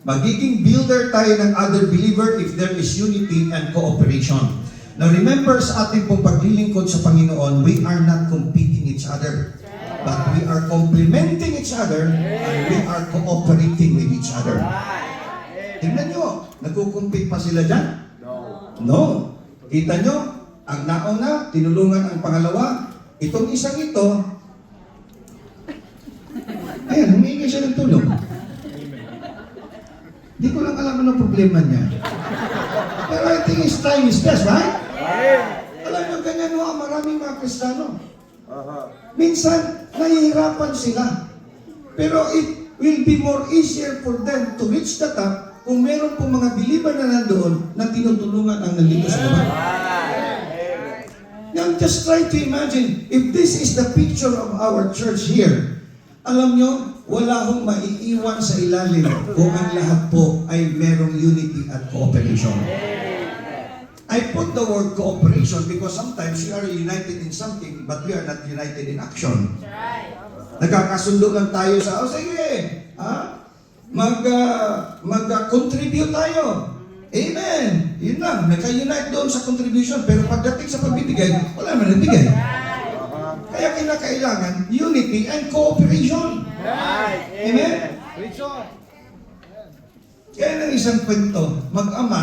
Magiging builder tayo ng other believer if there is unity and cooperation. Now remember, sa ating pong paglilingkod sa Panginoon, we are not competing each other. But we are complementing each other and we are cooperating with each other. Tingnan nyo, nagkukumpit pa sila dyan? No. Kita nyo, ang nauna, tinulungan ang pangalawa. Itong isang ito, ayan, humingi siya ng tulong. Hindi ko lang alam ano problema niya. Pero I think his time is best, right? Alam nyo, ganyan mo, maraming mga Kristiyano. Minsan, nahihirapan sila. Pero it will be more easier for them to reach the top kung meron pong mga believer na nandoon na tinutulungan ang nandito sa baba. Now, just try to imagine, if this is the picture of our church here, alam nyo, wala hong maiiwan sa ilalim kung ang lahat po ay merong unity at cooperation. I put the word cooperation because sometimes we are united in something but we are not united in action. Nagkakasundo lang tayo sa, sige, mag-contribute tayo. Amen. Yun lang, nagka-unite doon sa contribution pero pagdating sa pagbibigay, wala naman nagbigay. Kaya kinakailangan unity and cooperation. Amen? Kaya ng isang kwento, mag-ama